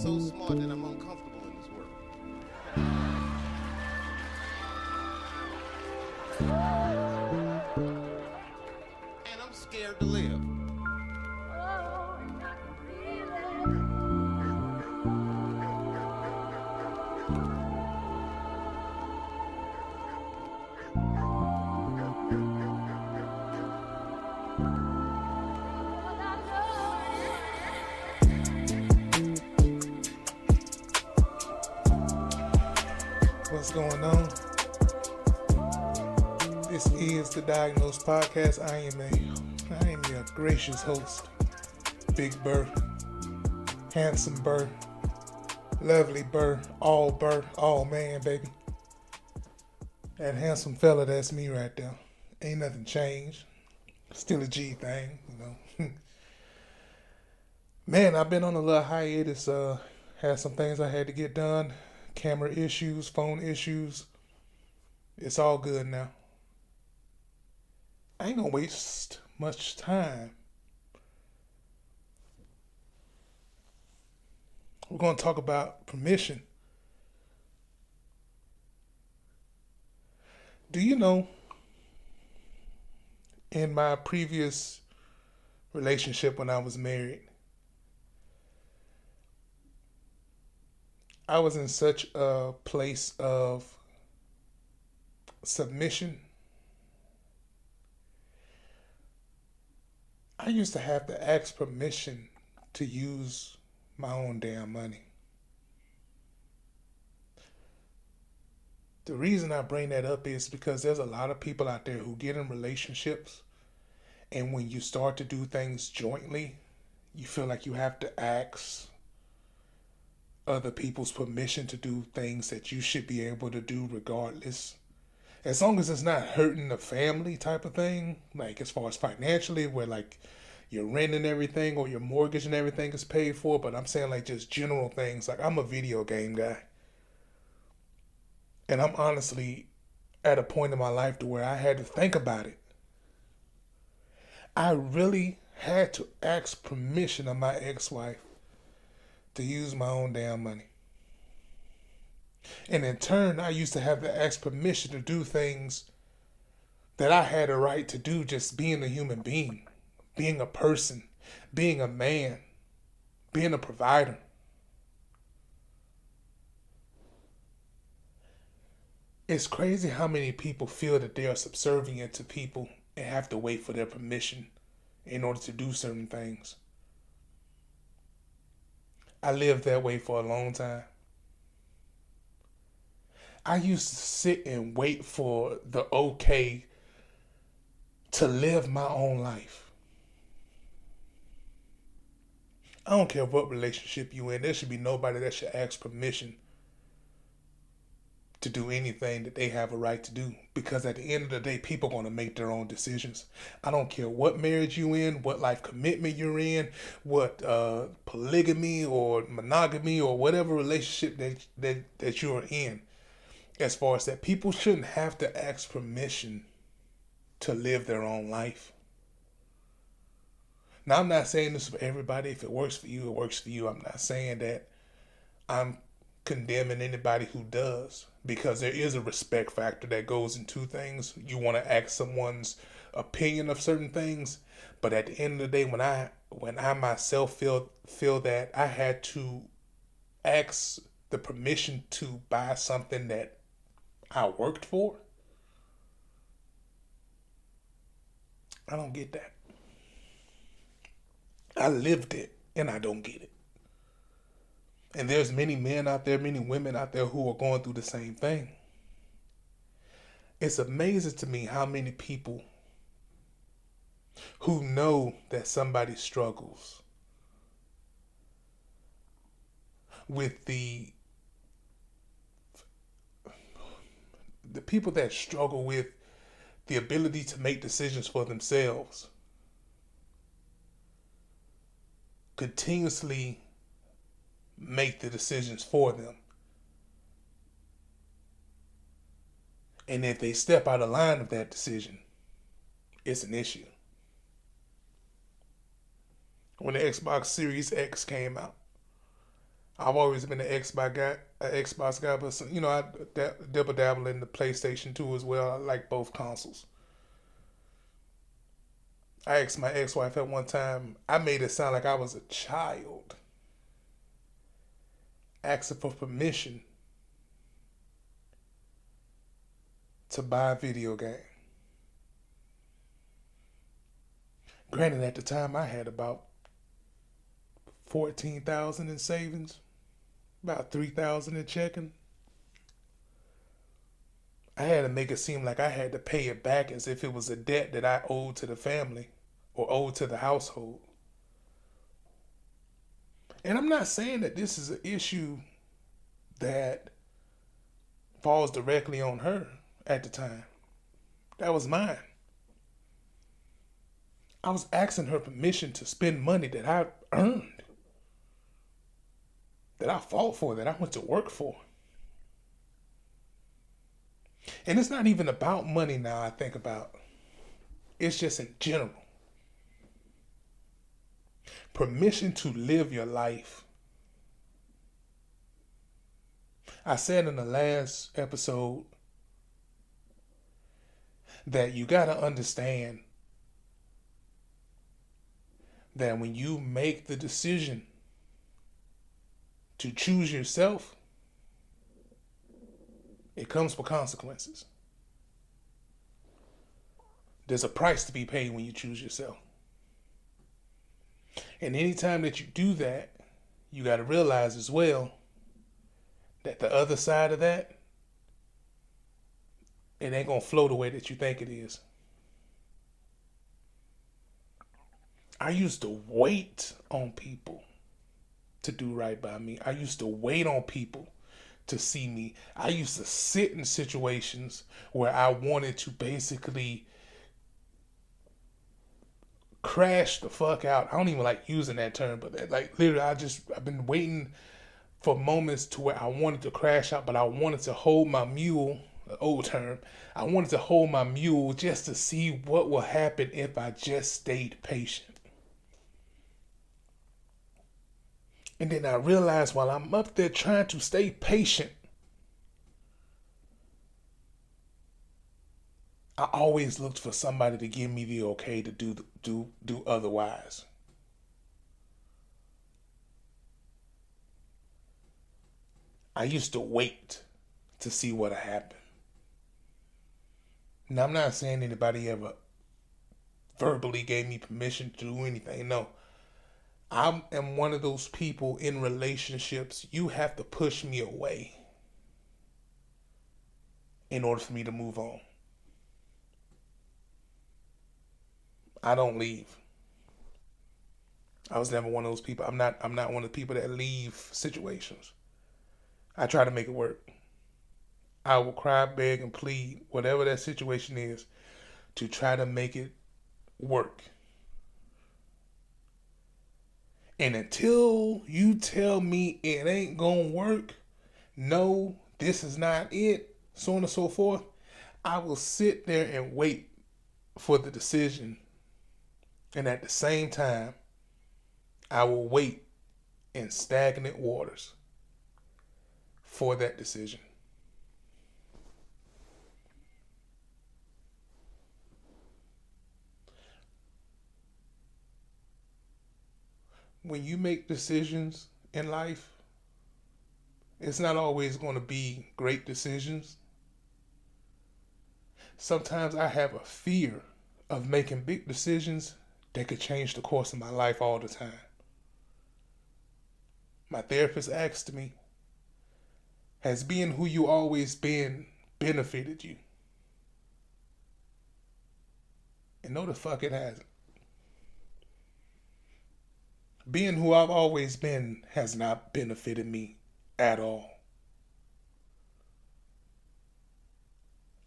so smart that I'm uncomfortable in this world. And I'm scared to live. What's going on? This is the Diagnosed Podcast. I am your gracious host, Big Burr, Handsome Burr, Lovely Burr, all man, baby. That handsome fella, that's me right there. Ain't nothing changed. Still a G thing, you know. Man, I've been on a little hiatus. Had some things I had to get done. Camera issues, phone issues. It's all good now. I ain't gonna waste much time. We're gonna talk about permission. Do you know, in my previous relationship when I was married, I was in such a place of submission. I used to have to ask permission to use my own damn money. The reason I bring that up is because there's a lot of people out there who get in relationships, and when you start to do things jointly, you feel like you have to ask other people's permission to do things that you should be able to do regardless. As long as it's not hurting the family type of thing, like as far as financially, where like your rent and everything or your mortgage and everything is paid for, but I'm saying like just general things. Like I'm a video game guy. And I'm honestly at a point in my life to where I had to think about it. I really had to ask permission of my ex-wife to use my own damn money. And in turn, I used to have to ask permission to do things that I had a right to do, just being a human being, being a person, being a man, being a provider. It's crazy how many people feel that they are subservient to people and have to wait for their permission in order to do certain things. I lived that way for a long time. I used to sit and wait for the okay to live my own life. I don't care what relationship you in. There should be nobody that should ask permission to do anything that they have a right to do. Because at the end of the day, people are going to make their own decisions. I don't care what marriage you in, what life commitment you're in, what polygamy or monogamy or whatever relationship that you're in. As far as that, people shouldn't have to ask permission to live their own life. Now, I'm not saying this for everybody. If it works for you, it works for you. I'm not saying that I'm condemning anybody who does, because there is a respect factor that goes into things. You want to ask someone's opinion of certain things, but at the end of the day, when I myself feel that I had to ask the permission to buy something that I worked for, I don't get that. I lived it and I don't get it. And there's many men out there, many women out there who are going through the same thing. It's amazing to me how many people who know that somebody struggles with the people that struggle with the ability to make decisions for themselves continuously make the decisions for them. And if they step out of line of that decision, it's an issue. When the Xbox Series X came out, I've always been an Xbox guy, but I double dabble in the PlayStation 2 as well. I like both consoles. I asked my ex-wife at one time. I made it sound like I was a child, asking for permission to buy a video game. Granted, at the time I had about 14,000 in savings, about 3,000 in checking. I had to make it seem like I had to pay it back as if it was a debt that I owed to the family or owed to the household. And I'm not saying that this is an issue that falls directly on her at the time. That was mine. I was asking her permission to spend money that I earned, that I fought for, that I went to work for. And it's not even about money now, I think about. It's just in general. Permission to live your life. I said in the last episode that you got to understand that when you make the decision to choose yourself, it comes with consequences. There's a price to be paid when you choose yourself. And anytime that you do that, you got to realize as well that the other side of that, it ain't going to flow the way that you think it is. I used to wait on people to do right by me. I used to wait on people to see me. I used to sit in situations where I wanted to basically crash the fuck out. I don't even like using that term, but like literally I've been waiting for moments to where I wanted to crash out, but I wanted to hold my mule, the old term. I wanted to hold my mule just to see what will happen if I just stayed patient. And then I realized while I'm up there trying to stay patient, I always looked for somebody to give me the okay to do otherwise. I used to wait to see what would happen. Now, I'm not saying anybody ever verbally gave me permission to do anything. No. I am one of those people in relationships, you have to push me away in order for me to move on. I don't leave. I was never one of those people. I'm not one of the people that leave situations. I try to make it work. I will cry, beg, and plead, whatever that situation is, to try to make it work. And until you tell me it ain't gonna work, no, this is not it, so on and so forth, I will sit there and wait for the decision. And at the same time, I will wait in stagnant waters for that decision. When you make decisions in life, it's not always going to be great decisions. Sometimes I have a fear of making big decisions that could change the course of my life all the time. My therapist asked me, has being who you always been benefited you? And no, the fuck it hasn't. Being who I've always been has not benefited me at all.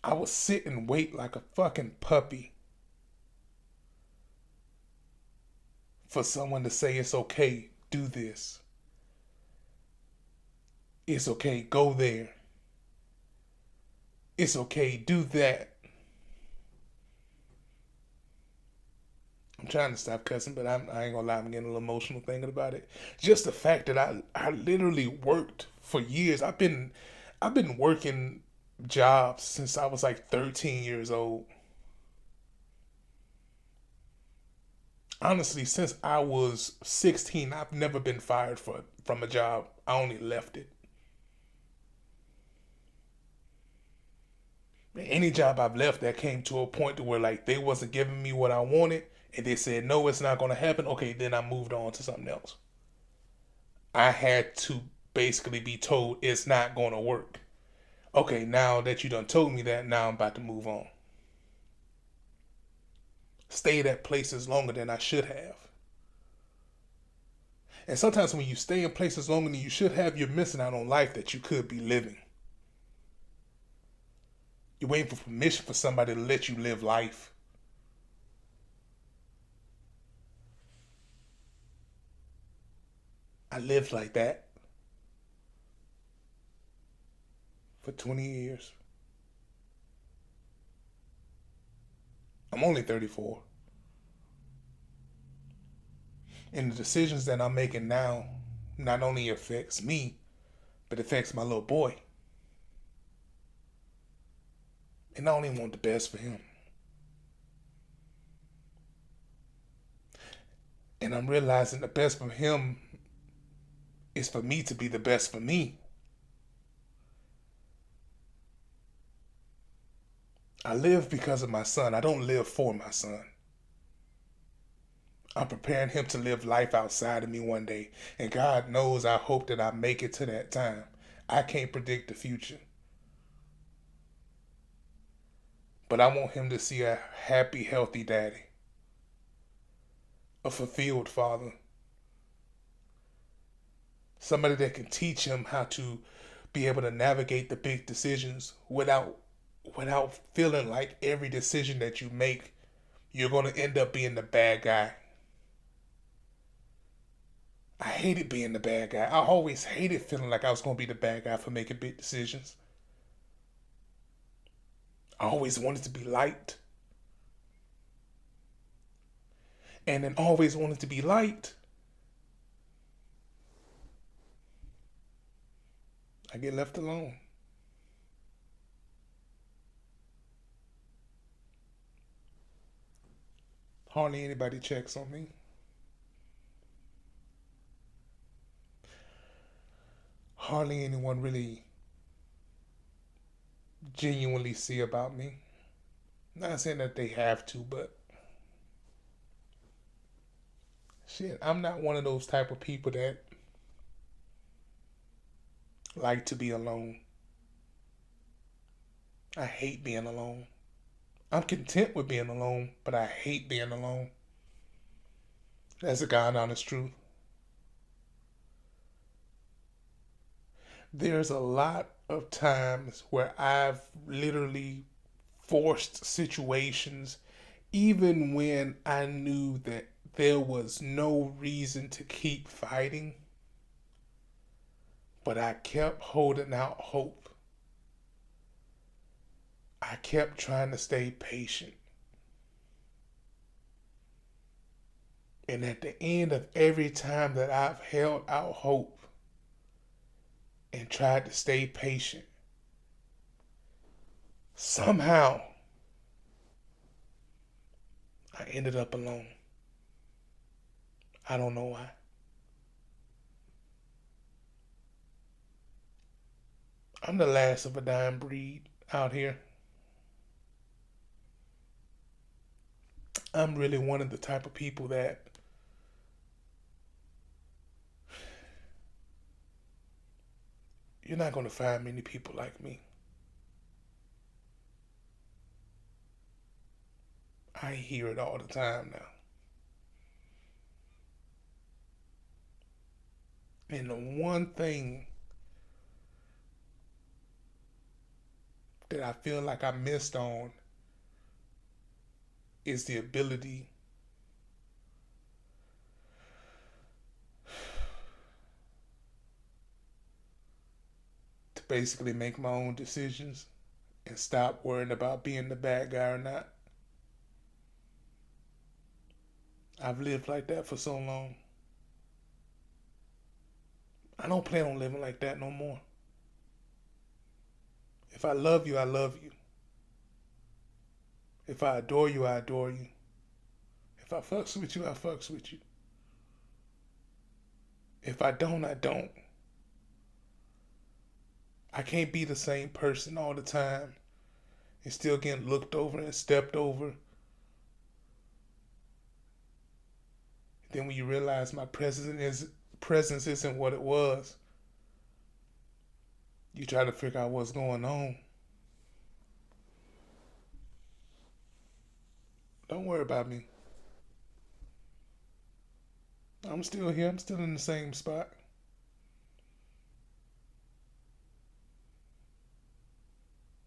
I would sit and wait like a fucking puppy for someone to say it's okay, do this. It's okay, go there. It's okay, do that. I'm trying to stop cussing, but I ain't gonna lie, I'm getting a little emotional thinking about it. Just the fact that I literally worked for years. I've been working jobs since I was like 13 years old. Honestly, since I was 16, I've never been fired from a job. I only left it. Any job I've left that came to a point to where like they wasn't giving me what I wanted and they said no, it's not gonna happen. Okay, then I moved on to something else. I had to basically be told it's not gonna work. Okay, now that you done told me that, now I'm about to move on. Stayed at places longer than I should have. And sometimes when you stay in places longer than you should have, you're missing out on life that you could be living. You're waiting for permission for somebody to let you live life. I lived like that for 20 years. I'm only 34. And the decisions that I'm making now not only affects me, but affects my little boy. And I only want the best for him. And I'm realizing the best for him is for me to be the best for me. I live because of my son. I don't live for my son. I'm preparing him to live life outside of me one day. And God knows I hope that I make it to that time. I can't predict the future. But I want him to see a happy, healthy daddy. A fulfilled father. Somebody that can teach him how to be able to navigate the big decisions without feeling like every decision that you make, you're going to end up being the bad guy. I hated being the bad guy. I always hated feeling like I was going to be the bad guy for making big decisions. I always wanted to be liked. And then always wanted to be liked, I get left alone. Hardly anybody checks on me. Hardly anyone really genuinely see about me. Not saying that they have to, but shit, I'm not one of those type of people that like to be alone. I hate being alone. I'm content with being alone, but I hate being alone. That's the God honest truth. There's a lot of times where I've literally forced situations, even when I knew that there was no reason to keep fighting, but I kept holding out hope. I kept trying to stay patient. And at the end of every time that I've held out hope and tried to stay patient, somehow I ended up alone. I don't know why. I'm the last of a dying breed out here. I'm really one of the type of people that you're not going to find many people like me. I hear it all the time now. And the one thing that I feel like I missed on is the ability to basically make my own decisions and stop worrying about being the bad guy or not. I've lived like that for so long. I don't plan on living like that no more. If I love you, I love you. If I adore you, I adore you. If I fucks with you, I fucks with you. If I don't, I don't. I can't be the same person all the time and still getting looked over and stepped over. Then when you realize my presence isn't what it was, you try to figure out what's going on. Don't worry about me. I'm still here. I'm still in the same spot.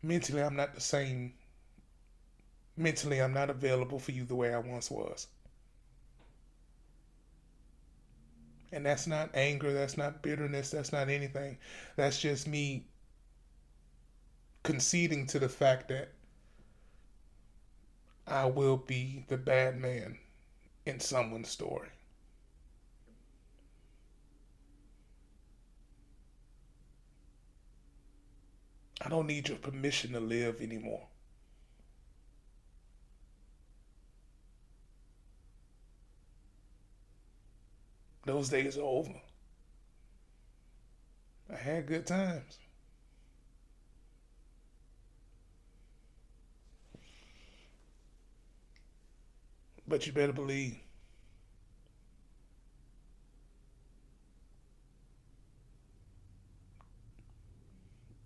Mentally, I'm not the same. Mentally, I'm not available for you the way I once was. And that's not anger. That's not bitterness. That's not anything. That's just me conceding to the fact that I will be the bad man in someone's story. I don't need your permission to live anymore. Those days are over. I had good times. But you better believe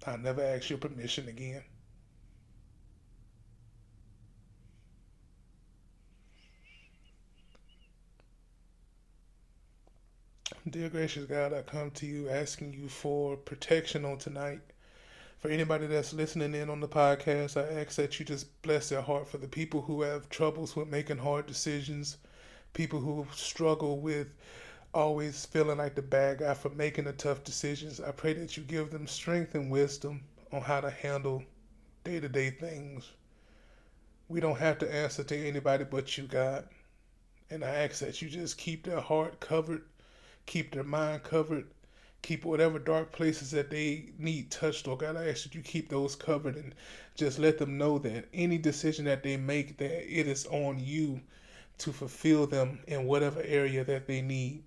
I'll never ask your permission again. Dear gracious God, I come to you asking you for protection on tonight. For anybody that's listening in on the podcast, I ask that you just bless their heart for the people who have troubles with making hard decisions, people who struggle with always feeling like the bad guy for making the tough decisions. I pray that you give them strength and wisdom on how to handle day-to-day things. We don't have to answer to anybody but you, God. And I ask that you just keep their heart covered, keep their mind covered, keep whatever dark places that they need touched, Lord God. I ask that you keep those covered and just let them know that any decision that they make, that it is on you to fulfill them in whatever area that they need.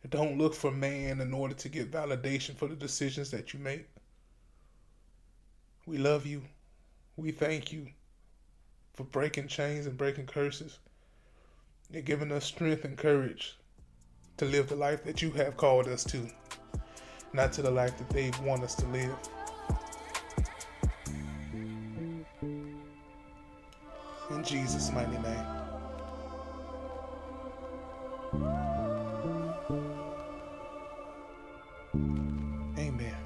Don't look for man in order to get validation for the decisions that you make. We love you. We thank you for breaking chains and breaking curses and giving us strength and courage to live the life that you have called us to, not to the life that they want us to live. In Jesus' mighty name. Amen.